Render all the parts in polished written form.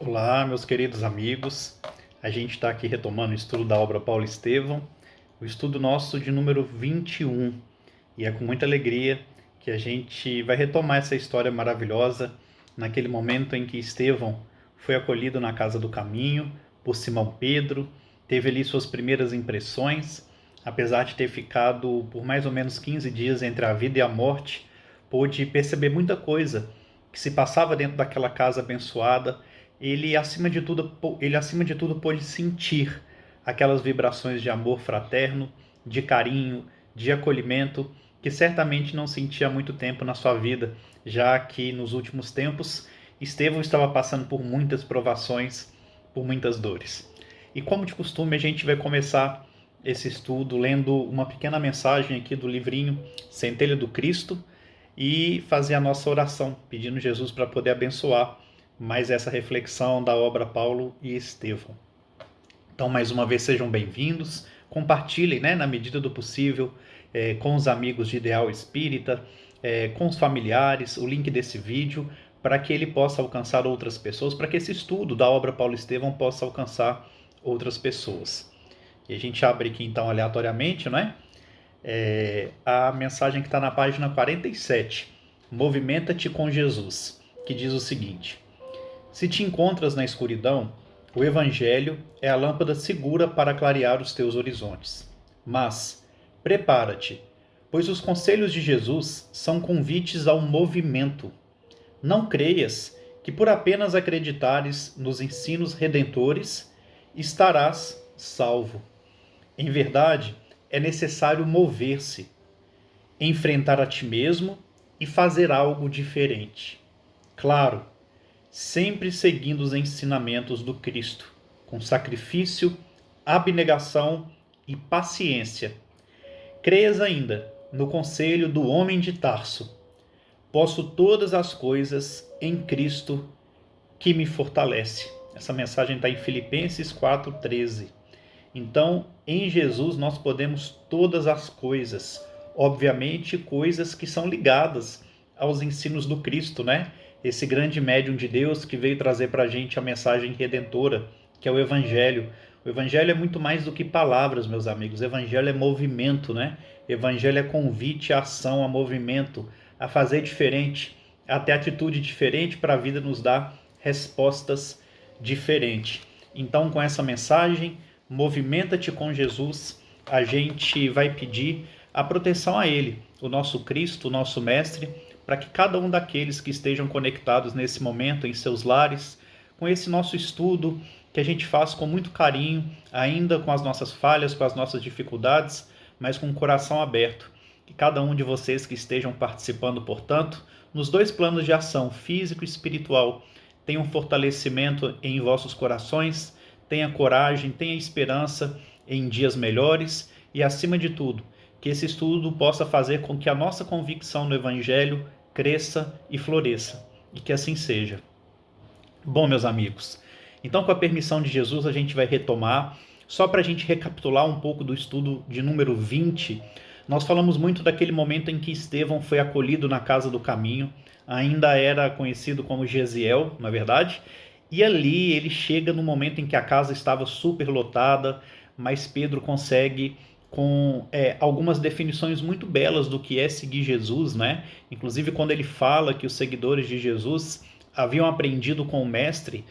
Olá, meus queridos amigos. A gente está aqui retomando o estudo da obra Paulo Estevão, o estudo nosso de número 21. E é com muita alegria que a gente vai retomar essa história maravilhosa naquele momento em que Estevão foi acolhido na Casa do Caminho por Simão Pedro, teve ali suas primeiras impressões, apesar de ter ficado por mais ou menos 15 dias entre a vida e a morte, pôde perceber muita coisa que se passava dentro daquela casa abençoada. Ele acima de tudo pôde sentir aquelas vibrações de amor fraterno, de carinho, de acolhimento, que certamente não sentia há muito tempo na sua vida, já que nos últimos tempos Estevão estava passando por muitas provações, por muitas dores. E como de costume, a gente vai começar esse estudo lendo uma pequena mensagem aqui do livrinho Centelha do Cristo e fazer a nossa oração, pedindo Jesus para poder abençoar mais essa reflexão da obra Paulo e Estevão. Então, mais uma vez, sejam bem-vindos. Compartilhem, na medida do possível, com os amigos de Ideal Espírita, com os familiares, o link desse vídeo, para que ele possa alcançar outras pessoas, para que esse estudo da obra Paulo Estevão possa alcançar outras pessoas. E a gente abre aqui, então, aleatoriamente, a mensagem que está na página 47, Movimenta-te com Jesus, que diz o seguinte: se te encontras na escuridão, o Evangelho é a lâmpada segura para clarear os teus horizontes. Mas, prepara-te, pois os conselhos de Jesus são convites ao movimento. Não creias que por apenas acreditares nos ensinos redentores, estarás salvo. Em verdade, é necessário mover-se, enfrentar a ti mesmo e fazer algo diferente. Claro, sempre seguindo os ensinamentos do Cristo, com sacrifício, abnegação e paciência. Creias ainda no conselho do homem de Tarso: posso todas as coisas em Cristo que me fortalece. Essa mensagem está em Filipenses 4,13. Então, em Jesus nós podemos todas as coisas, obviamente coisas que são ligadas aos ensinos do Cristo, Esse grande médium de Deus que veio trazer para a gente a mensagem redentora, que é o Evangelho. O Evangelho é muito mais do que palavras, meus amigos. O Evangelho é movimento, Evangelho é convite à ação, a movimento, a fazer diferente, a ter atitude diferente para a vida nos dar respostas diferentes. Então, com essa mensagem, movimenta-te com Jesus, a gente vai pedir a proteção a Ele, o nosso Cristo, o nosso Mestre, para que cada um daqueles que estejam conectados nesse momento em seus lares, com esse nosso estudo que a gente faz com muito carinho, ainda com as nossas falhas, com as nossas dificuldades, mas com o coração aberto. Que cada um de vocês que estejam participando, portanto, nos dois planos de ação, físico e espiritual, tenha um fortalecimento em vossos corações, tenha coragem, tenha esperança em dias melhores e, acima de tudo, que esse estudo possa fazer com que a nossa convicção no Evangelho cresça e floresça, e que assim seja. Bom, meus amigos, então, com a permissão de Jesus, a gente vai retomar. Só para a gente recapitular um pouco do estudo de número 20, nós falamos muito daquele momento em que Estevão foi acolhido na Casa do Caminho, ainda era conhecido como Gesiel, na verdade, e ali ele chega no momento em que a casa estava superlotada, mas Pedro consegue, com algumas definições muito belas do que é seguir Jesus, Inclusive quando ele fala que os seguidores de Jesus haviam aprendido com o Mestre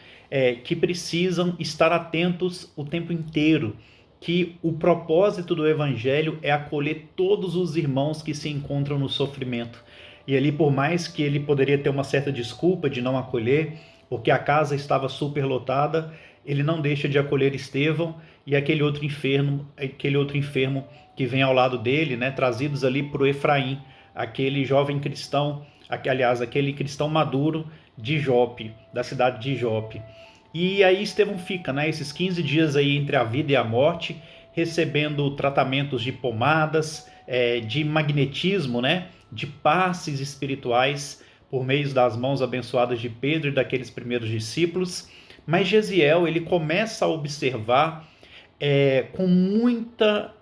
que precisam estar atentos o tempo inteiro, que o propósito do Evangelho é acolher todos os irmãos que se encontram no sofrimento. E ali, por mais que ele poderia ter uma certa desculpa de não acolher, porque a casa estava superlotada, ele não deixa de acolher Estevão e aquele outro enfermo que vem ao lado dele, trazidos ali por Efraim, aquele jovem cristão, aquele cristão maduro de Jope, da cidade de Jope. E aí Estevão fica, esses 15 dias aí entre a vida e a morte, recebendo tratamentos de pomadas, de magnetismo, de passes espirituais por meio das mãos abençoadas de Pedro e daqueles primeiros discípulos. Mas Gesiel, ele começa a observar com muita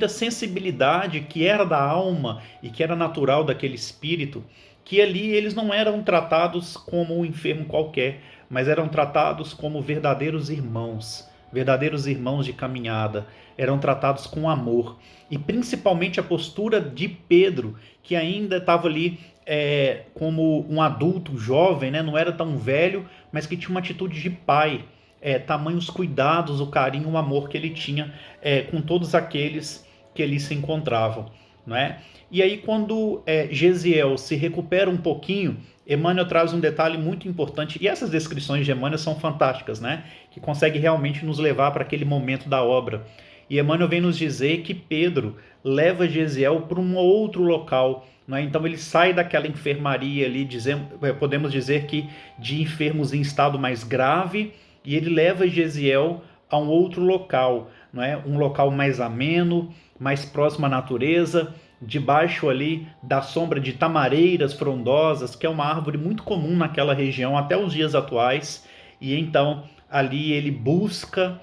sensibilidade que era da alma e que era natural daquele espírito, que ali eles não eram tratados como um enfermo qualquer, mas eram tratados como verdadeiros irmãos de caminhada, eram tratados com amor. E principalmente a postura de Pedro, que ainda estava ali como um adulto jovem, né? Não era tão velho, mas que tinha uma atitude de pai. Tamanhos cuidados, o carinho, o amor que ele tinha com todos aqueles que ali se encontravam. Não é? E aí quando Gesiel se recupera um pouquinho, Emmanuel traz um detalhe muito importante, e essas descrições de Emmanuel são fantásticas, né? Que consegue realmente nos levar para aquele momento da obra. E Emmanuel vem nos dizer que Pedro leva Gesiel para um outro local. Não é? Então ele sai daquela enfermaria ali, podemos dizer que de enfermos em estado mais grave, e ele leva Gesiel a um outro local, não é? Um local mais ameno, mais próximo à natureza, debaixo ali da sombra de tamareiras frondosas, que é uma árvore muito comum naquela região até os dias atuais, e então ali ele busca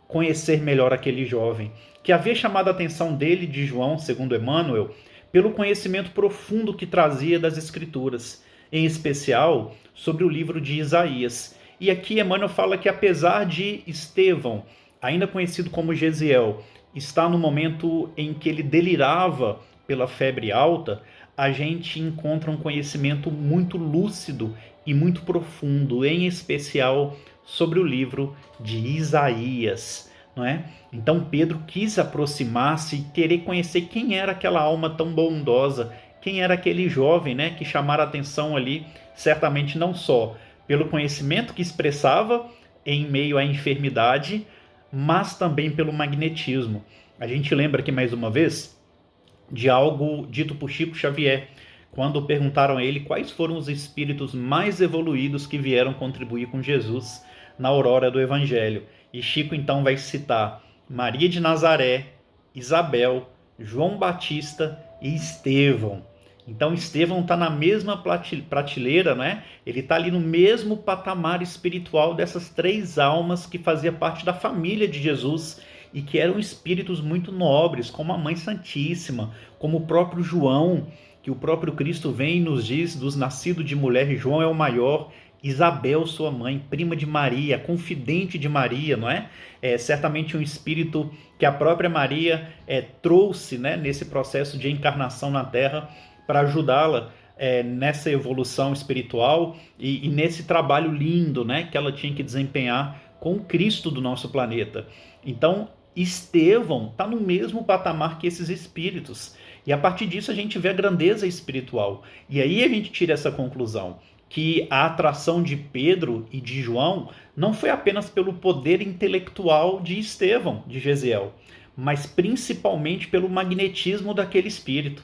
conhecer melhor aquele jovem, que havia chamado a atenção dele, de João, segundo Emmanuel, pelo conhecimento profundo que trazia das Escrituras, em especial sobre o livro de Isaías. E aqui Emmanuel fala que apesar de Estevão, ainda conhecido como Gesiel, estar no momento em que ele delirava pela febre alta, a gente encontra um conhecimento muito lúcido e muito profundo, em especial sobre o livro de Isaías, não é? Então Pedro quis aproximar-se e querer conhecer quem era aquela alma tão bondosa, quem era aquele jovem, né, que chamara a atenção ali, certamente não só pelo conhecimento que expressava em meio à enfermidade, mas também pelo magnetismo. A gente lembra aqui mais uma vez de algo dito por Chico Xavier, quando perguntaram a ele quais foram os espíritos mais evoluídos que vieram contribuir com Jesus na aurora do Evangelho. E Chico então vai citar Maria de Nazaré, Isabel, João Batista e Estevão. Então Estevão está na mesma prateleira, né? Ele está ali no mesmo patamar espiritual dessas três almas que faziam parte da família de Jesus e que eram espíritos muito nobres, como a Mãe Santíssima, como o próprio João, que o próprio Cristo vem e nos diz, dos nascidos de mulher, João é o maior, Isabel, sua mãe, prima de Maria, confidente de Maria, não é? Certamente um espírito que a própria Maria trouxe, né, nesse processo de encarnação na Terra para ajudá-la nessa evolução espiritual e nesse trabalho lindo, né, que ela tinha que desempenhar com o Cristo do nosso planeta. Então, Estevão está no mesmo patamar que esses espíritos. E a partir disso a gente vê a grandeza espiritual. E aí a gente tira essa conclusão, que a atração de Pedro e de João não foi apenas pelo poder intelectual de Estevão, de Gesiel, mas principalmente pelo magnetismo daquele espírito.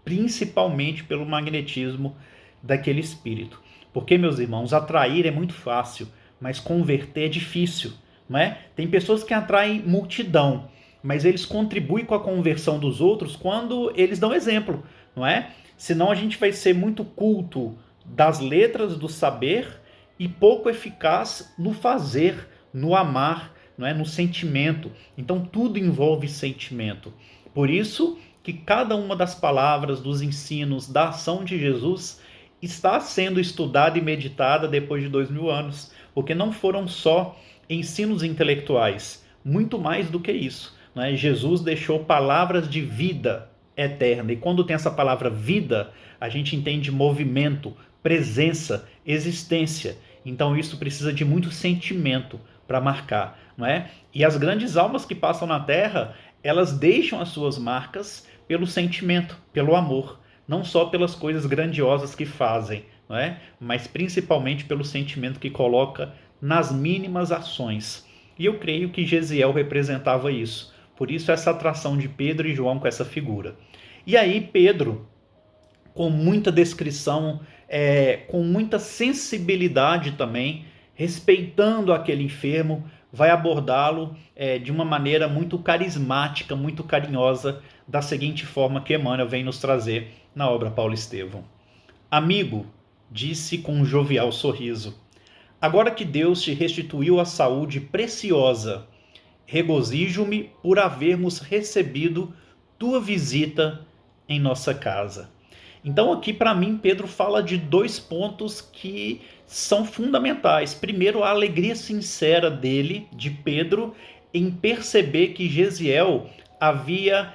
Principalmente pelo magnetismo daquele espírito. Porque, meus irmãos, atrair é muito fácil, mas converter é difícil. Não é? Tem pessoas que atraem multidão, mas eles contribuem com a conversão dos outros quando eles dão exemplo, não é? Senão a gente vai ser muito culto das letras do saber e pouco eficaz no fazer, no amar, não é? No sentimento. Então tudo envolve sentimento. Por isso que cada uma das palavras, dos ensinos, da ação de Jesus está sendo estudada e meditada depois de 2000 anos, porque não foram só ensinos intelectuais, muito mais do que isso. Né? Jesus deixou palavras de vida eterna. E quando tem essa palavra vida, a gente entende movimento, presença, existência. Então isso precisa de muito sentimento para marcar. Não é? E as grandes almas que passam na Terra, elas deixam as suas marcas pelo sentimento, pelo amor. Não só pelas coisas grandiosas que fazem, não é? Mas principalmente pelo sentimento que coloca nas mínimas ações. E eu creio que Gesiel representava isso. Por isso essa atração de Pedro e João com essa figura. E aí Pedro, com muita descrição, com muita sensibilidade também, respeitando aquele enfermo, vai abordá-lo de uma maneira muito carismática, muito carinhosa, da seguinte forma que Emmanuel vem nos trazer na obra Paulo Estevão. Amigo, disse com um jovial sorriso, agora que Deus te restituiu a saúde preciosa, regozijo-me por havermos recebido tua visita em nossa casa. Então aqui para mim Pedro fala de dois pontos que são fundamentais. Primeiro, a alegria sincera dele, de Pedro, em perceber que Gesiel havia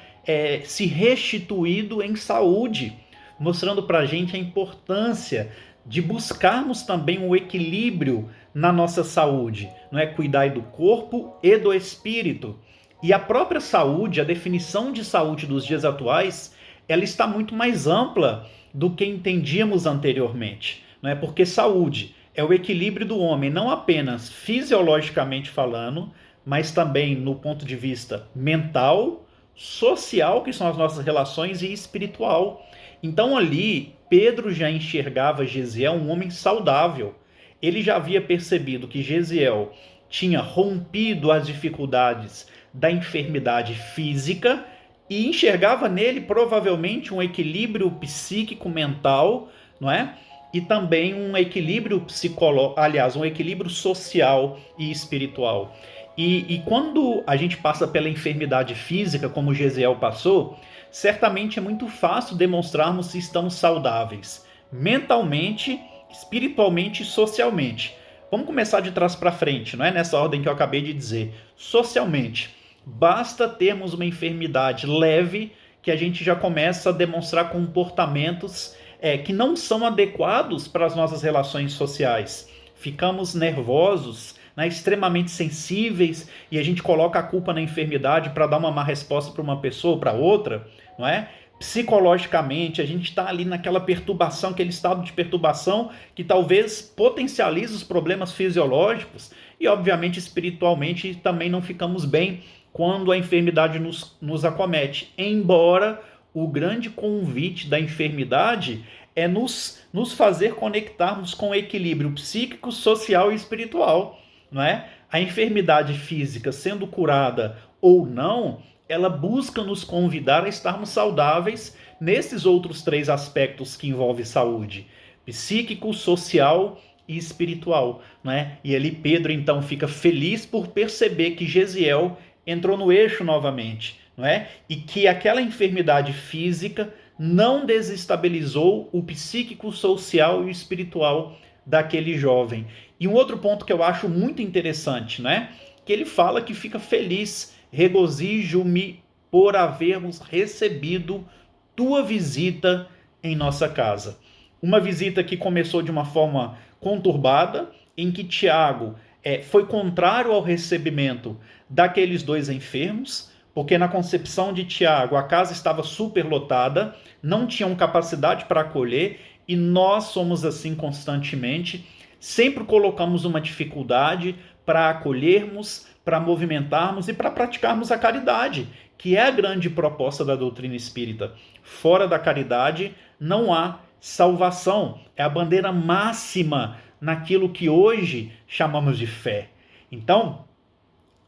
se restituído em saúde, mostrando para a gente a importância de buscarmos também um equilíbrio na nossa saúde, não é? Cuidar do corpo e do espírito. E a própria saúde, a definição de saúde dos dias atuais, ela está muito mais ampla do que entendíamos anteriormente, não é? Porque saúde é o equilíbrio do homem, não apenas fisiologicamente falando, mas também no ponto de vista mental, social, que são as nossas relações, e espiritual. Então ali, Pedro já enxergava Gesiel um homem saudável. Ele já havia percebido que Gesiel tinha rompido as dificuldades da enfermidade física e enxergava nele provavelmente um equilíbrio psíquico mental, não é? E também um equilíbrio psicológico, aliás, um equilíbrio social e espiritual. E quando a gente passa pela enfermidade física, como Gesiel passou, certamente é muito fácil demonstrarmos se estamos saudáveis, mentalmente, espiritualmente e socialmente. Vamos começar de trás para frente, não é nessa ordem que eu acabei de dizer. Socialmente, basta termos uma enfermidade leve que a gente já começa a demonstrar comportamentos que não são adequados para as nossas relações sociais. Ficamos nervosos, né, extremamente sensíveis, e a gente coloca a culpa na enfermidade para dar uma má resposta para uma pessoa ou para outra, não é? Psicologicamente, a gente está ali naquela perturbação, aquele estado de perturbação que talvez potencialize os problemas fisiológicos, e obviamente espiritualmente também não ficamos bem quando a enfermidade nos acomete, embora o grande convite da enfermidade é nos fazer conectarmos com o equilíbrio psíquico, social e espiritual, não é? A enfermidade física, sendo curada ou não, ela busca nos convidar a estarmos saudáveis nesses outros três aspectos que envolvem saúde: psíquico, social e espiritual, não é? E ali Pedro então fica feliz por perceber que Gesiel entrou no eixo novamente, não é? E que aquela enfermidade física não desestabilizou o psíquico, social e espiritual daquele jovem. E um outro ponto que eu acho muito interessante, né? Que ele fala que fica feliz, regozijo-me por havermos recebido tua visita em nossa casa. Uma visita que começou de uma forma conturbada, em que Tiago foi contrário ao recebimento daqueles dois enfermos, porque na concepção de Tiago a casa estava superlotada, não tinham capacidade para acolher, e nós somos assim constantemente, sempre colocamos uma dificuldade para acolhermos, para movimentarmos e para praticarmos a caridade, que é a grande proposta da doutrina espírita. Fora da caridade não há salvação, é a bandeira máxima naquilo que hoje chamamos de fé. Então,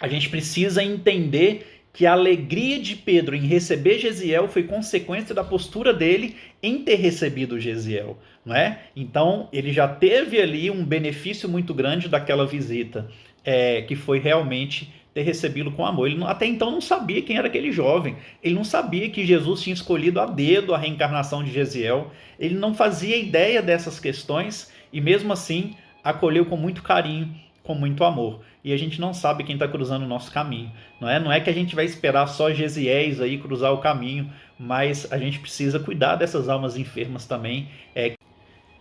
a gente precisa entender que a alegria de Pedro em receber Gesiel foi consequência da postura dele em ter recebido Gesiel, não é? Então, ele já teve ali um benefício muito grande daquela visita, que foi realmente ter recebido com amor. Ele até então não sabia quem era aquele jovem, ele não sabia que Jesus tinha escolhido a dedo a reencarnação de Gesiel, ele não fazia ideia dessas questões, e mesmo assim acolheu com muito carinho, com muito amor. E a gente não sabe quem está cruzando o nosso caminho, não é? Não é que a gente vai esperar só Gesiéis aí cruzar o caminho, mas a gente precisa cuidar dessas almas enfermas também.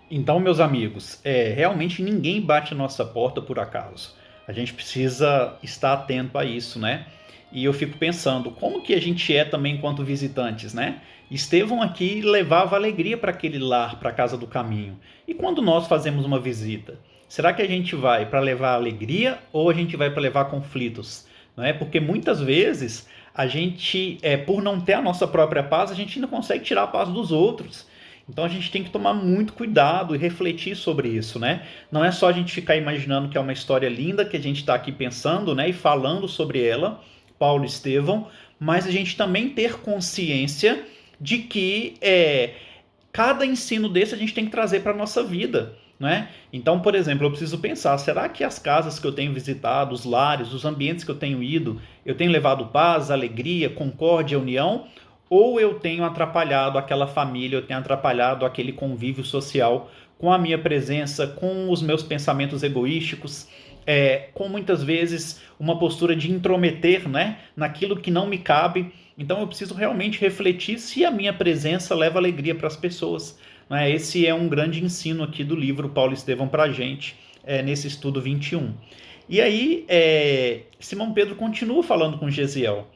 Então, meus amigos, realmente ninguém bate a nossa porta por acaso. A gente precisa estar atento a isso, né? E eu fico pensando, como que a gente é também enquanto visitantes, né? Estevão aqui levava alegria para aquele lar, para a casa do caminho. E quando nós fazemos uma visita, será que a gente vai para levar alegria ou a gente vai para levar conflitos? Não é? Porque muitas vezes a gente, por não ter a nossa própria paz, a gente não consegue tirar a paz dos outros. Então a gente tem que tomar muito cuidado e refletir sobre isso, né? Não é só a gente ficar imaginando que é uma história linda que a gente está aqui pensando, né, e falando sobre ela, Paulo e Estevão, mas a gente também ter consciência de que cada ensino desse a gente tem que trazer para a nossa vida, né? Então, por exemplo, eu preciso pensar, será que as casas que eu tenho visitado, os lares, os ambientes que eu tenho ido, eu tenho levado paz, alegria, concórdia, união? ou eu tenho atrapalhado aquela família, eu tenho atrapalhado aquele convívio social com a minha presença, com os meus pensamentos egoísticos, com muitas vezes uma postura de intrometer, né, naquilo que não me cabe. Então eu preciso realmente refletir se a minha presença leva alegria para as pessoas. Né? Esse é um grande ensino aqui do livro Paulo Estevão para a gente, nesse estudo 21. E aí, Simão Pedro continua falando com Gesiel.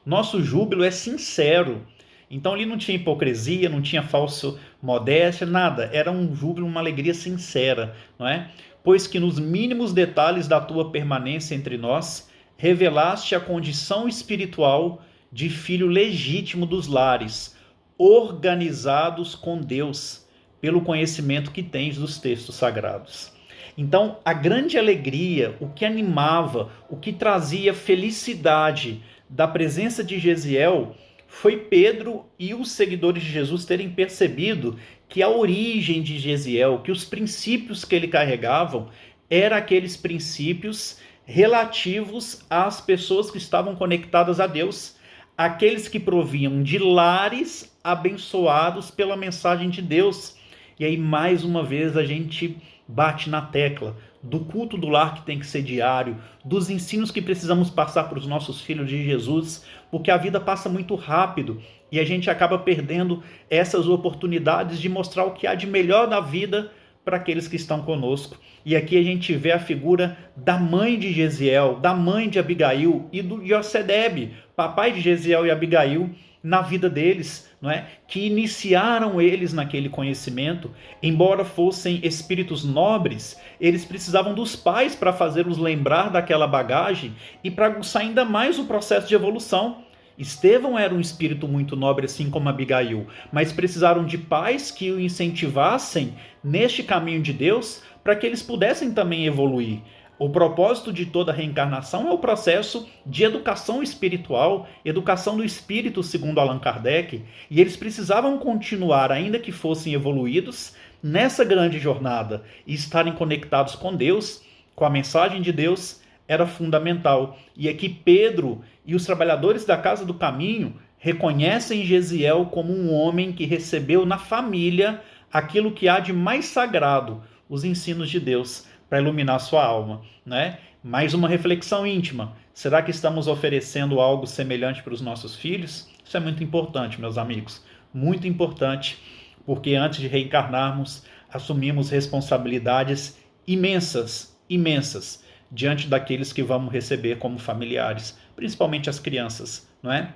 Nosso júbilo é sincero. Então ali não tinha hipocrisia, não tinha falsa modéstia, nada. Era um júbilo, uma alegria sincera, não é? Pois que nos mínimos detalhes da tua permanência entre nós, revelaste a condição espiritual de filho legítimo dos lares, organizados com Deus, pelo conhecimento que tens dos textos sagrados. Então, a grande alegria, o que animava, o que trazia felicidade da presença de Gesiel, foi Pedro e os seguidores de Jesus terem percebido que a origem de Gesiel, que os princípios que ele carregavam, eram aqueles princípios relativos às pessoas que estavam conectadas a Deus, aqueles que provinham de lares abençoados pela mensagem de Deus. E aí, mais uma vez, a gente bate na tecla do culto do lar que tem que ser diário, dos ensinos que precisamos passar para os nossos filhos de Jesus, porque a vida passa muito rápido e a gente acaba perdendo essas oportunidades de mostrar o que há de melhor na vida para aqueles que estão conosco. E aqui a gente vê a figura da mãe de Gesiel, da mãe de Abigail e do Josedebe, papai de Gesiel e Abigail, na vida deles, não é? Que iniciaram eles naquele conhecimento. Embora fossem espíritos nobres, eles precisavam dos pais para fazê-los lembrar daquela bagagem e para aguçar ainda mais o processo de evolução. Estevão era um espírito muito nobre, assim como Abigail, mas precisaram de pais que o incentivassem neste caminho de Deus para que eles pudessem também evoluir. O propósito de toda reencarnação é o processo de educação espiritual, educação do espírito, segundo Allan Kardec, e eles precisavam continuar, ainda que fossem evoluídos, nessa grande jornada e estarem conectados com Deus, com a mensagem de Deus, era fundamental. E aqui Pedro e os trabalhadores da Casa do Caminho reconhecem Gesiel como um homem que recebeu na família aquilo que há de mais sagrado, os ensinos de Deus, para iluminar sua alma, né? Mais uma reflexão íntima. Será que estamos oferecendo algo semelhante para os nossos filhos? Isso é muito importante, meus amigos. Muito importante, porque antes de reencarnarmos, assumimos responsabilidades imensas, imensas, diante daqueles que vamos receber como familiares, principalmente as crianças, não é?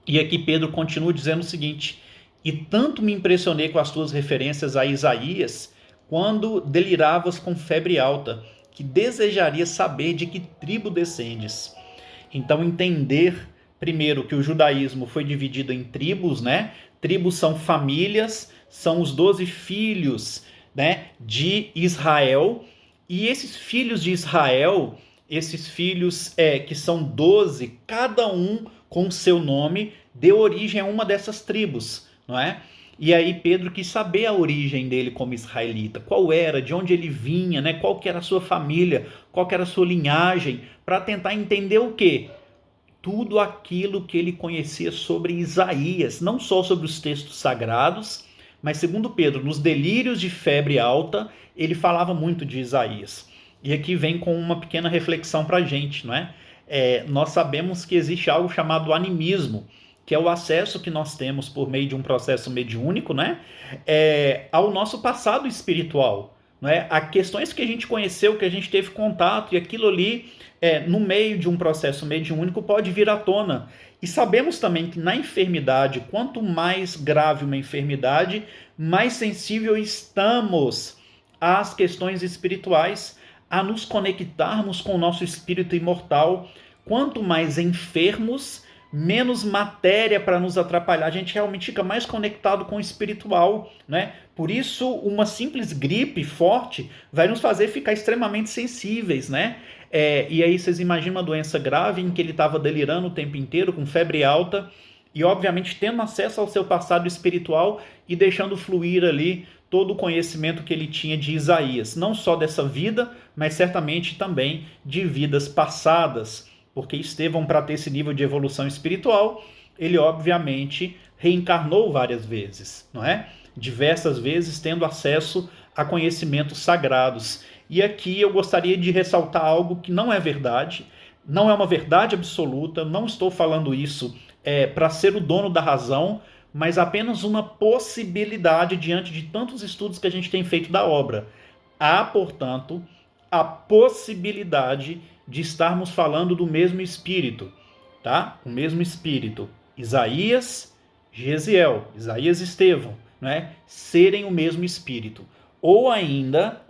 E aqui Pedro continua dizendo o seguinte: e tanto me impressionei com as tuas referências a Isaías, quando deliravas com febre alta, que desejaria saber de que tribo descendes. Então, entender, primeiro, que o judaísmo foi dividido em tribos, né? Tribos são famílias, são os 12 filhos, né, de Israel, e esses filhos de Israel, esses filhos que são 12, cada um com seu nome, deu origem a uma dessas tribos, não é? E aí Pedro quis saber a origem dele como israelita, qual era, de onde ele vinha, né? Qual que era a sua família, qual que era a sua linhagem, para tentar entender o quê? Tudo aquilo que ele conhecia sobre Isaías, não só sobre os textos sagrados, mas segundo Pedro, nos delírios de febre alta, ele falava muito de Isaías. E aqui vem com uma pequena reflexão para a gente, não é? Nós sabemos que existe algo chamado animismo, que é o acesso que nós temos por meio de um processo mediúnico, né, ao nosso passado espiritual, né, a questões que a gente conheceu, que a gente teve contato, e aquilo ali, no meio de um processo mediúnico, pode vir à tona. E sabemos também que na enfermidade, quanto mais grave uma enfermidade, mais sensível estamos às questões espirituais, a nos conectarmos com o nosso espírito imortal. Quanto mais enfermos, menos matéria para nos atrapalhar, a gente realmente fica mais conectado com o espiritual, né? Por isso, uma simples gripe forte vai nos fazer ficar extremamente sensíveis, né? E aí vocês imaginam uma doença grave em que ele estava delirando o tempo inteiro, com febre alta, e obviamente tendo acesso ao seu passado espiritual e deixando fluir ali todo o conhecimento que ele tinha de Isaías, não só dessa vida, mas certamente também de vidas passadas, porque Estevão, para ter esse nível de evolução espiritual, ele obviamente reencarnou várias vezes, não é? Diversas vezes tendo acesso a conhecimentos sagrados. E aqui eu gostaria de ressaltar algo que não é verdade, não é uma verdade absoluta, não estou falando isso para ser o dono da razão, mas apenas uma possibilidade diante de tantos estudos que a gente tem feito da obra. Há, portanto, a possibilidade de estarmos falando do mesmo espírito, tá? O mesmo espírito. Isaías, Gesiel, Isaías e Estevão, né? Serem o mesmo espírito. Ou ainda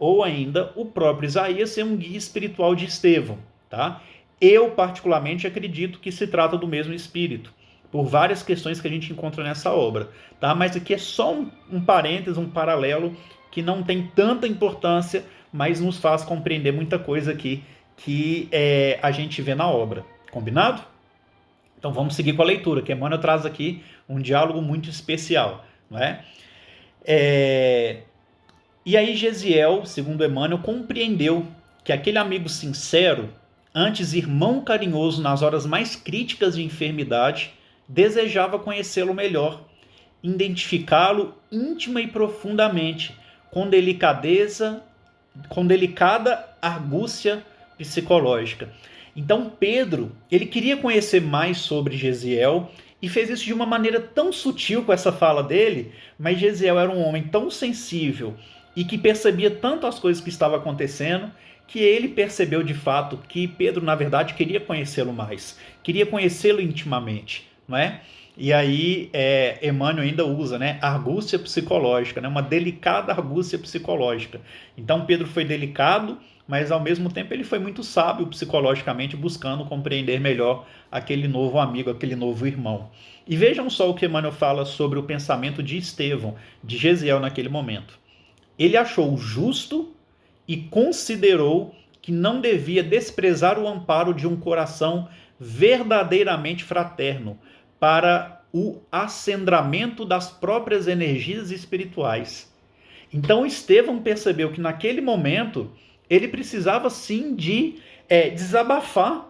o próprio Isaías ser um guia espiritual de Estevão, tá? Eu particularmente acredito que se trata do mesmo espírito, por várias questões que a gente encontra nessa obra, tá? Mas aqui é só um parênteses, um paralelo que não tem tanta importância, mas nos faz compreender muita coisa aqui que a gente vê na obra. Combinado? Então vamos seguir com a leitura, que Emmanuel traz aqui um diálogo muito especial, não é? E aí Gesiel, segundo Emmanuel, compreendeu que aquele amigo sincero, antes irmão carinhoso nas horas mais críticas de enfermidade, desejava conhecê-lo melhor, identificá-lo íntima e profundamente, com delicada argúcia psicológica. Então Pedro, ele queria conhecer mais sobre Gesiel e fez isso de uma maneira tão sutil com essa fala dele, mas Gesiel era um homem tão sensível e que percebia tanto as coisas que estavam acontecendo, que ele percebeu de fato que Pedro, na verdade, queria conhecê-lo mais, queria conhecê-lo intimamente, não é? E aí Emmanuel ainda usa, né, argúcia psicológica, né, uma delicada argúcia psicológica. Então Pedro foi delicado, mas ao mesmo tempo ele foi muito sábio psicologicamente, buscando compreender melhor aquele novo amigo, aquele novo irmão. E vejam só o que Emmanuel fala sobre o pensamento de Estevão, de Gesiel naquele momento. Ele achou justo e considerou que não devia desprezar o amparo de um coração verdadeiramente fraterno para o acendramento das próprias energias espirituais. Então Estevão percebeu que naquele momento ele precisava sim de desabafar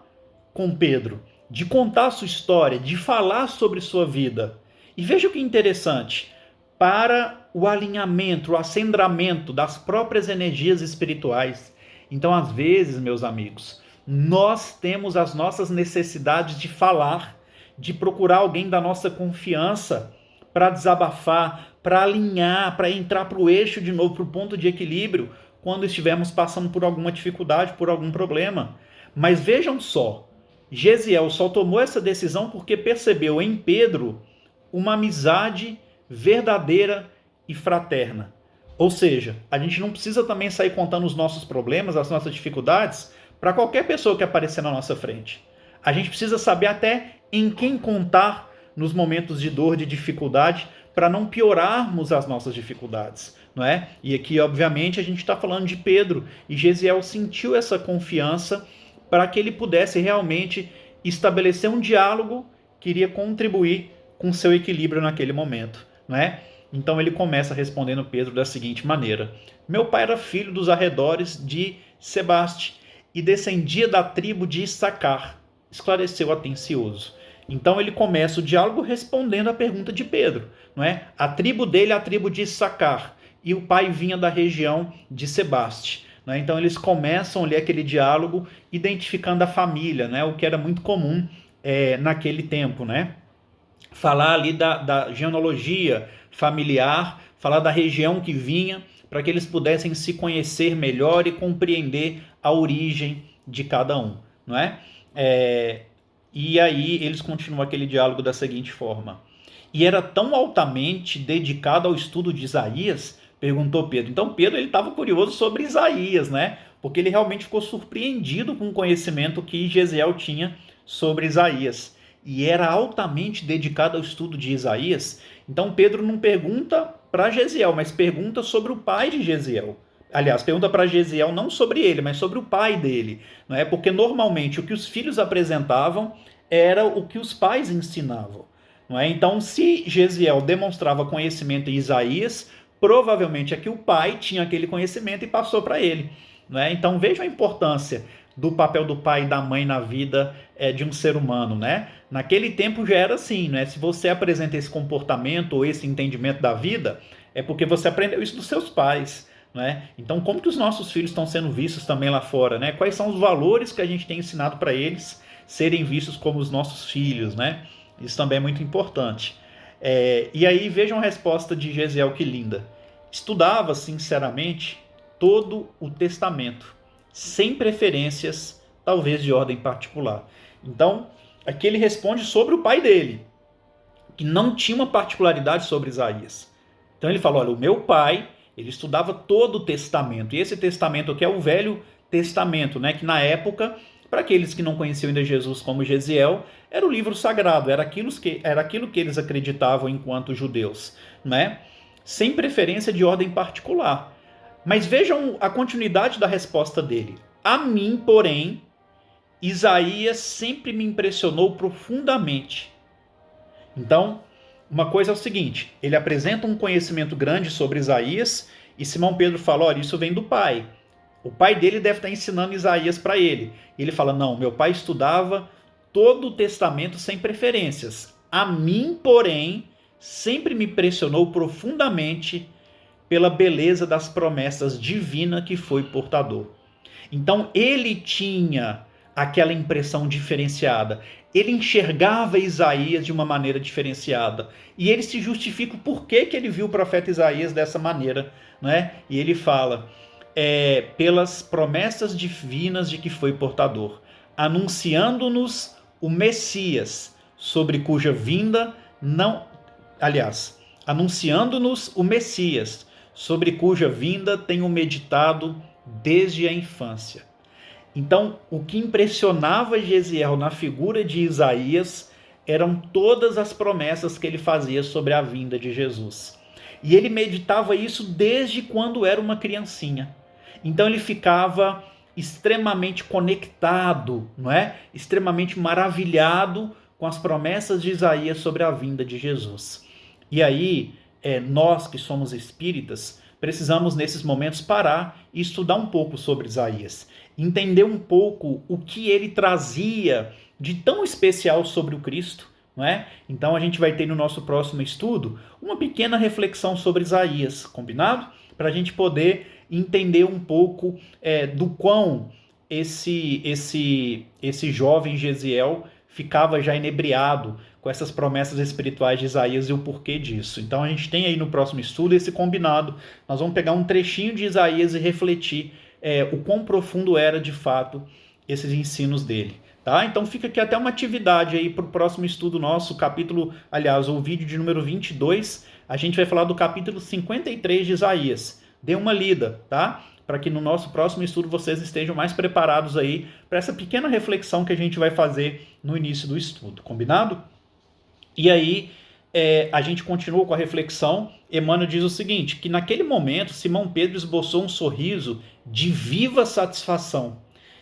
com Pedro, de contar a sua história, de falar sobre sua vida. E veja que interessante, para o alinhamento, o acendramento das próprias energias espirituais. Então, às vezes, meus amigos, nós temos as nossas necessidades de falar, de procurar alguém da nossa confiança para desabafar, para alinhar, para entrar para o eixo de novo, para o ponto de equilíbrio, quando estivermos passando por alguma dificuldade, por algum problema. Mas vejam só, Gesiel só tomou essa decisão porque percebeu em Pedro uma amizade verdadeira e fraterna. Ou seja, a gente não precisa também sair contando os nossos problemas, as nossas dificuldades, para qualquer pessoa que aparecer na nossa frente. A gente precisa saber até em quem contar nos momentos de dor, de dificuldade, para não piorarmos as nossas dificuldades, não é? E aqui, obviamente, a gente está falando de Pedro, e Gesiel sentiu essa confiança para que ele pudesse realmente estabelecer um diálogo que iria contribuir com seu equilíbrio naquele momento, não é? Então ele começa respondendo Pedro da seguinte maneira: meu pai era filho dos arredores de Sebaste e descendia da tribo de Issacar, esclareceu atencioso. Então ele começa o diálogo respondendo à pergunta de Pedro, não é? A tribo dele é a tribo de Issacar e o pai vinha da região de Sebaste. Né? Então eles começam ali aquele diálogo identificando a família, né? O que era muito comum naquele tempo, né? Falar ali da genealogia familiar, falar da região que vinha, para que eles pudessem se conhecer melhor e compreender a origem de cada um, não é? E aí eles continuam aquele diálogo da seguinte forma: e era tão altamente dedicado ao estudo de Isaías? Perguntou Pedro. Então Pedro estava curioso sobre Isaías, né? Porque ele realmente ficou surpreendido com o conhecimento que Gesiel tinha sobre Isaías. E era altamente dedicado ao estudo de Isaías. Então Pedro não pergunta para Gesiel, mas pergunta sobre o pai de Gesiel. Aliás, pergunta para Gesiel não sobre ele, mas sobre o pai dele. Não é? Porque normalmente o que os filhos apresentavam era o que os pais ensinavam. Não é? Então, se Gesiel demonstrava conhecimento em Isaías, provavelmente é que o pai tinha aquele conhecimento e passou para ele. Não é? Então vejam a importância do papel do pai e da mãe na vida de um ser humano, né? Naquele tempo já era assim, né? Se você apresenta esse comportamento ou esse entendimento da vida, é porque você aprendeu isso dos seus pais, né? Então, como que os nossos filhos estão sendo vistos também lá fora, né? Quais são os valores que a gente tem ensinado para eles serem vistos como os nossos filhos, né? Isso também é muito importante. E aí vejam a resposta de Gesiel, que linda. Estudava, sinceramente, todo o Testamento, sem preferências, talvez de ordem particular. Então, aqui ele responde sobre o pai dele, que não tinha uma particularidade sobre Isaías. Então ele fala, olha, o meu pai, ele estudava todo o Testamento, e esse Testamento aqui é o Velho Testamento, né, que na época, para aqueles que não conheciam ainda Jesus como Gesiel, era o livro sagrado, era aquilo que eles acreditavam enquanto judeus, né? Sem preferência de ordem particular. Mas vejam a continuidade da resposta dele. A mim, porém, Isaías sempre me impressionou profundamente. Então, uma coisa é o seguinte, ele apresenta um conhecimento grande sobre Isaías e Simão Pedro fala, olha, isso vem do pai. O pai dele deve estar ensinando Isaías para ele. E ele fala, não, meu pai estudava todo o Testamento sem preferências. A mim, porém, sempre me impressionou profundamente pela beleza das promessas divinas que foi portador. Então ele tinha aquela impressão diferenciada. Ele enxergava Isaías de uma maneira diferenciada. E ele se justifica o porquê que ele viu o profeta Isaías dessa maneira, né? E ele fala, pelas promessas divinas de que foi portador, anunciando-nos o Messias, sobre cuja vinda não... Aliás, anunciando-nos o Messias, sobre cuja vinda tenho meditado desde a infância. Então, o que impressionava Gesiel na figura de Isaías eram todas as promessas que ele fazia sobre a vinda de Jesus. E ele meditava isso desde quando era uma criancinha. Então ele ficava extremamente conectado, não é? Extremamente maravilhado com as promessas de Isaías sobre a vinda de Jesus. E aí, nós que somos espíritas, precisamos nesses momentos parar e estudar um pouco sobre Isaías. Entender um pouco o que ele trazia de tão especial sobre o Cristo, não é? Então a gente vai ter no nosso próximo estudo uma pequena reflexão sobre Isaías, combinado? Para a gente poder entender um pouco do quão esse jovem Gesiel ficava já inebriado com essas promessas espirituais de Isaías e o porquê disso. Então a gente tem aí no próximo estudo esse combinado. Nós vamos pegar um trechinho de Isaías e refletir o quão profundo era de fato esses ensinos dele. Tá? Então fica aqui até uma atividade aí para o próximo estudo nosso, o vídeo de número 22, a gente vai falar do capítulo 53 de Isaías. Dê uma lida, tá? Para que no nosso próximo estudo vocês estejam mais preparados aí para essa pequena reflexão que a gente vai fazer no início do estudo, combinado? E aí, a gente continua com a reflexão. Emmanuel diz o seguinte, que naquele momento Simão Pedro esboçou um sorriso de viva satisfação.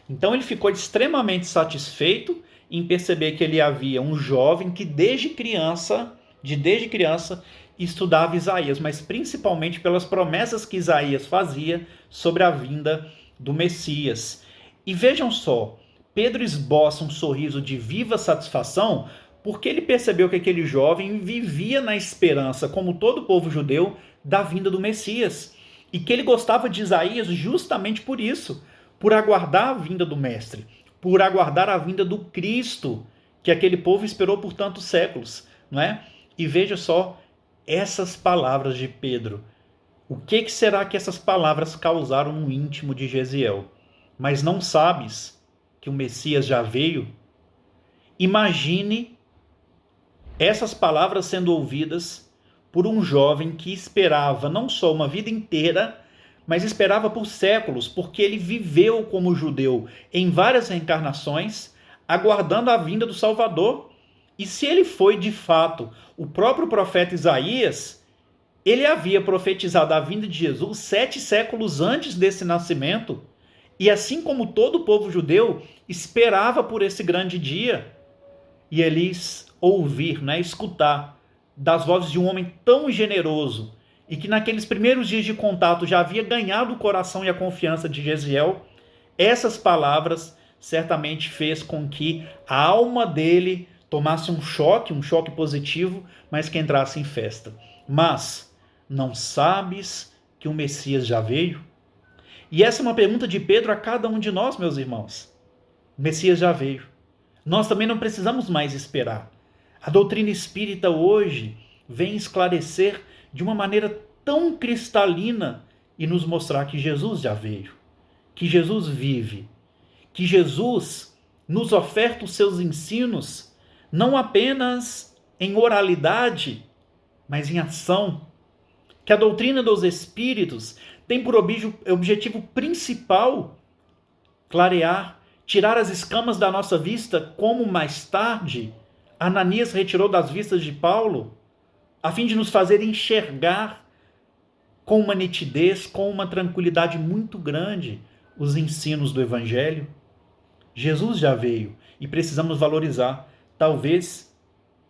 Então ele ficou extremamente satisfeito em perceber que ele havia um jovem que desde criança estudava Isaías, mas principalmente pelas promessas que Isaías fazia sobre a vinda do Messias. E vejam só, Pedro esboça um sorriso de viva satisfação porque ele percebeu que aquele jovem vivia na esperança, como todo o povo judeu, da vinda do Messias. E que ele gostava de Isaías justamente por isso, por aguardar a vinda do Mestre, por aguardar a vinda do Cristo, que aquele povo esperou por tantos séculos, não é? E veja só essas palavras de Pedro. O que será que essas palavras causaram no íntimo de Gesiel? Mas não sabes que o Messias já veio? Imagine essas palavras sendo ouvidas por um jovem que esperava não só uma vida inteira, mas esperava por séculos, porque ele viveu como judeu em várias reencarnações, aguardando a vinda do Salvador. E se ele foi de fato o próprio profeta Isaías, ele havia profetizado a vinda de Jesus 7 séculos antes desse nascimento, e assim como todo o povo judeu esperava por esse grande dia, e eles ouvir, escutar das vozes de um homem tão generoso, e que naqueles primeiros dias de contato já havia ganhado o coração e a confiança de Gesiel, essas palavras certamente fez com que a alma dele tomasse um choque positivo, mas que entrasse em festa. Mas não sabes que o Messias já veio? E essa é uma pergunta de Pedro a cada um de nós, meus irmãos. O Messias já veio. Nós também não precisamos mais esperar. A doutrina espírita hoje vem esclarecer de uma maneira tão cristalina e nos mostrar que Jesus já veio, que Jesus vive, que Jesus nos oferta os seus ensinos não apenas em oralidade, mas em ação. Que a doutrina dos espíritos tem por objetivo principal clarear, tirar as escamas da nossa vista, como mais tarde Ananias retirou das vistas de Paulo, a fim de nos fazer enxergar com uma nitidez, com uma tranquilidade muito grande, os ensinos do Evangelho. Jesus já veio e precisamos valorizar. Talvez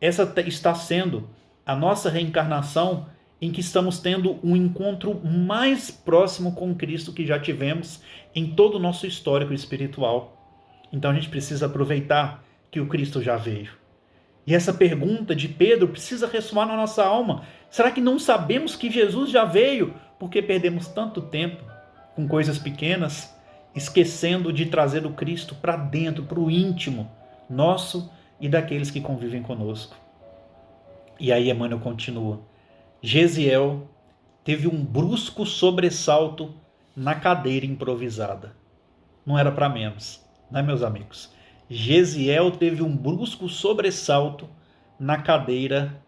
essa está sendo a nossa reencarnação, em que estamos tendo um encontro mais próximo com Cristo que já tivemos em todo o nosso histórico espiritual. Então a gente precisa aproveitar que o Cristo já veio. E essa pergunta de Pedro precisa ressoar na nossa alma. Será que não sabemos que Jesus já veio? Porque perdemos tanto tempo com coisas pequenas, esquecendo de trazer o Cristo para dentro, para o íntimo nosso e daqueles que convivem conosco. E aí Emmanuel continua. Gesiel teve um brusco sobressalto na cadeira improvisada. Não era para menos, né, meus amigos? Gesiel teve um brusco sobressalto na cadeira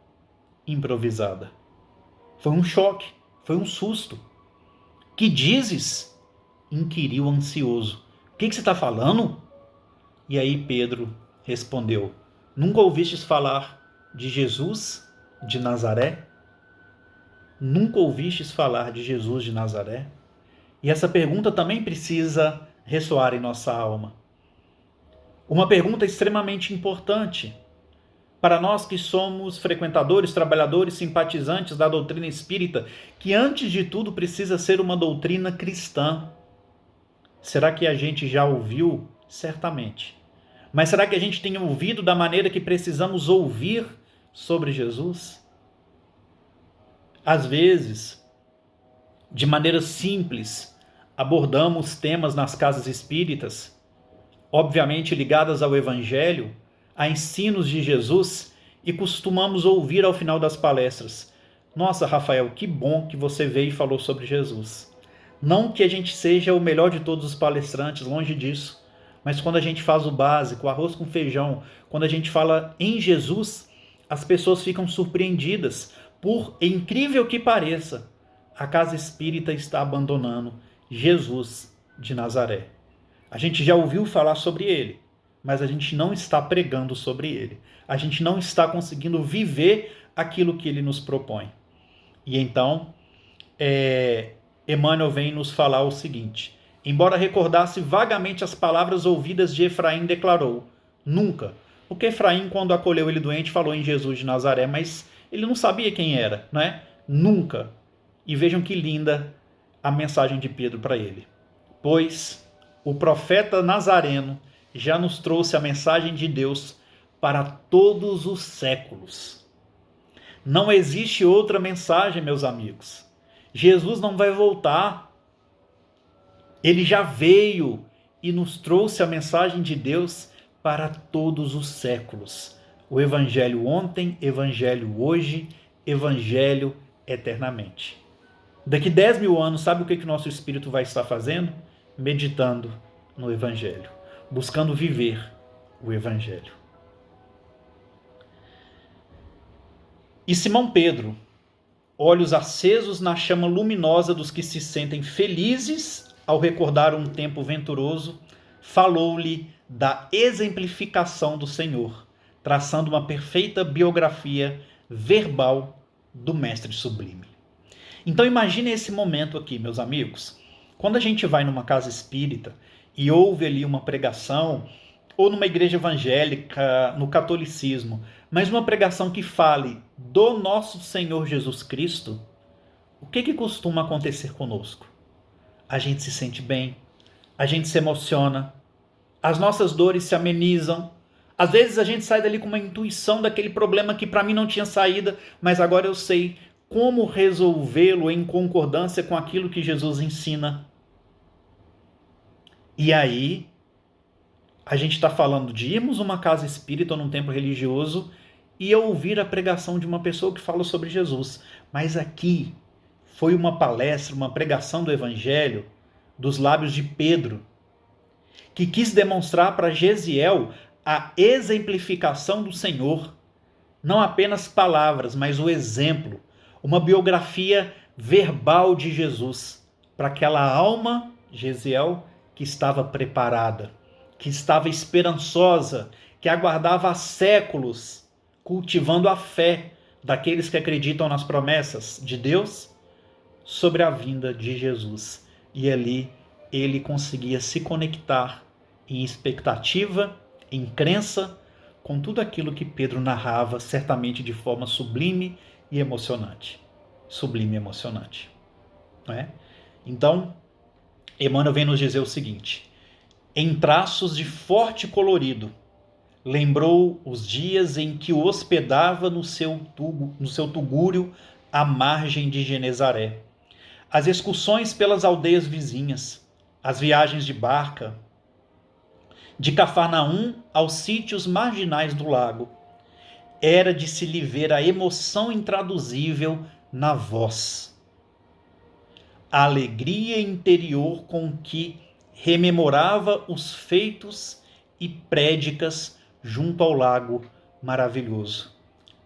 improvisada. Foi um choque, foi um susto. Que dizes? Inquiriu ansioso. O que você está falando? E aí Pedro respondeu: Nunca ouvistes falar de Jesus de Nazaré? Nunca ouvistes falar de Jesus de Nazaré? E essa pergunta também precisa ressoar em nossa alma. Uma pergunta extremamente importante para nós que somos frequentadores, trabalhadores, simpatizantes da doutrina espírita, que antes de tudo precisa ser uma doutrina cristã. Será que a gente já ouviu? Certamente. Mas será que a gente tem ouvido da maneira que precisamos ouvir sobre Jesus? Às vezes, de maneira simples, abordamos temas nas casas espíritas, obviamente ligadas ao Evangelho, a ensinos de Jesus, e costumamos ouvir ao final das palestras: Nossa, Rafael, que bom que você veio e falou sobre Jesus. Não que a gente seja o melhor de todos os palestrantes, longe disso, mas quando a gente faz o básico, arroz com feijão, quando a gente fala em Jesus, as pessoas ficam surpreendidas. Por incrível que pareça, a casa espírita está abandonando Jesus de Nazaré. A gente já ouviu falar sobre ele, mas a gente não está pregando sobre ele. A gente não está conseguindo viver aquilo que ele nos propõe. E então, Emmanuel vem nos falar o seguinte: embora recordasse vagamente as palavras ouvidas de Efraim, declarou: Nunca. Porque Efraim, quando acolheu ele doente, falou em Jesus de Nazaré, mas ele não sabia quem era, não é? Nunca. E vejam que linda a mensagem de Pedro para ele. Pois o profeta Nazareno já nos trouxe a mensagem de Deus para todos os séculos. Não existe outra mensagem, meus amigos. Jesus não vai voltar. Ele já veio e nos trouxe a mensagem de Deus para todos os séculos. O Evangelho ontem, Evangelho hoje, Evangelho eternamente. Daqui 10 mil anos, sabe o que o nosso espírito vai estar fazendo? Meditando no Evangelho, buscando viver o Evangelho. E Simão Pedro, olhos acesos na chama luminosa dos que se sentem felizes ao recordar um tempo venturoso, falou-lhe da exemplificação do Senhor, traçando uma perfeita biografia verbal do Mestre Sublime. Então imagine esse momento aqui, meus amigos. Quando a gente vai numa casa espírita e ouve ali uma pregação, ou numa igreja evangélica, no catolicismo, mas uma pregação que fale do nosso Senhor Jesus Cristo, o que costuma acontecer conosco? A gente se sente bem, a gente se emociona, as nossas dores se amenizam. Às vezes a gente sai dali com uma intuição daquele problema que para mim não tinha saída, mas agora eu sei como resolvê-lo em concordância com aquilo que Jesus ensina. E aí, a gente está falando de irmos numa casa espírita ou num templo religioso e eu ouvir a pregação de uma pessoa que fala sobre Jesus. Mas aqui foi uma palestra, uma pregação do Evangelho dos lábios de Pedro, que quis demonstrar para Gesiel a exemplificação do Senhor. Não apenas palavras, mas o exemplo. Uma biografia verbal de Jesus para aquela alma, Gesiel, que estava preparada, que estava esperançosa, que aguardava há séculos, cultivando a fé daqueles que acreditam nas promessas de Deus sobre a vinda de Jesus. E ali ele conseguia se conectar em expectativa, em crença, com tudo aquilo que Pedro narrava, certamente de forma sublime e emocionante. Sublime e emocionante. Não é? Então, Emmanuel vem nos dizer o seguinte: em traços de forte colorido, lembrou os dias em que o hospedava no seu tugúrio à margem de Genezaré, as excursões pelas aldeias vizinhas, as viagens de barca, de Cafarnaum aos sítios marginais do lago. Era de se lhe ver a emoção intraduzível na voz, a alegria interior com que rememorava os feitos e prédicas junto ao lago maravilhoso,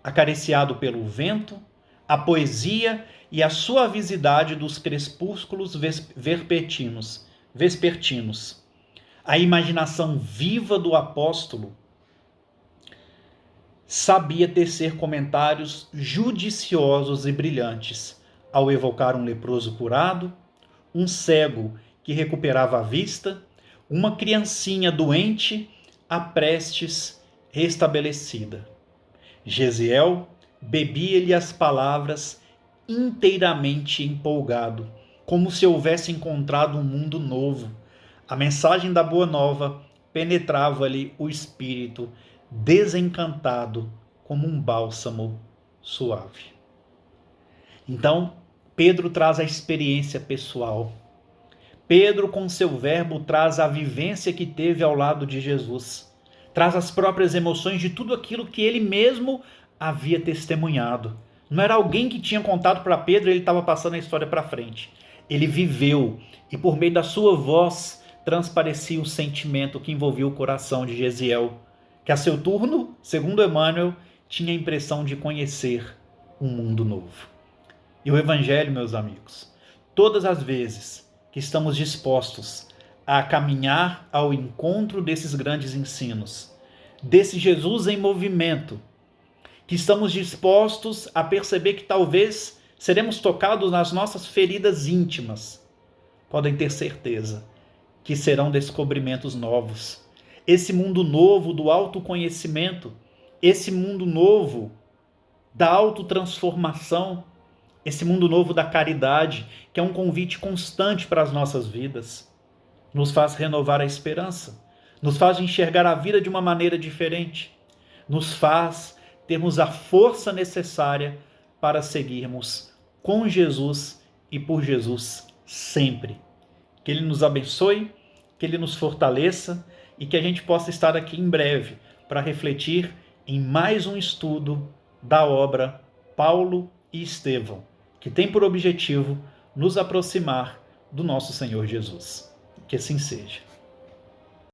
acariciado pelo vento, a poesia e a suavidade dos crepúsculos vespertinos, a imaginação viva do apóstolo sabia tecer comentários judiciosos e brilhantes ao evocar um leproso curado, um cego que recuperava a vista, uma criancinha doente a prestes restabelecida. Gesiel bebia-lhe as palavras inteiramente empolgado, como se houvesse encontrado um mundo novo. A mensagem da Boa Nova penetrava-lhe o espírito, desencantado como um bálsamo suave. Então, Pedro traz a experiência pessoal. Pedro, com seu verbo, traz a vivência que teve ao lado de Jesus. Traz as próprias emoções de tudo aquilo que ele mesmo havia testemunhado. Não era alguém que tinha contado para Pedro e ele estava passando a história para frente. Ele viveu e por meio da sua voz transparecia o sentimento que envolvia o coração de Gesiel, que a seu turno, segundo Emmanuel, tinha a impressão de conhecer um mundo novo. E o Evangelho, meus amigos, todas as vezes que estamos dispostos a caminhar ao encontro desses grandes ensinos, desse Jesus em movimento, que estamos dispostos a perceber que talvez seremos tocados nas nossas feridas íntimas, podem ter certeza que serão descobrimentos novos. Esse mundo novo do autoconhecimento, esse mundo novo da autotransformação, esse mundo novo da caridade, que é um convite constante para as nossas vidas, nos faz renovar a esperança, nos faz enxergar a vida de uma maneira diferente, nos faz termos a força necessária para seguirmos com Jesus e por Jesus sempre. Que Ele nos abençoe, que Ele nos fortaleça e que a gente possa estar aqui em breve para refletir em mais um estudo da obra Paulo e Estevão, que tem por objetivo nos aproximar do nosso Senhor Jesus. Que assim seja.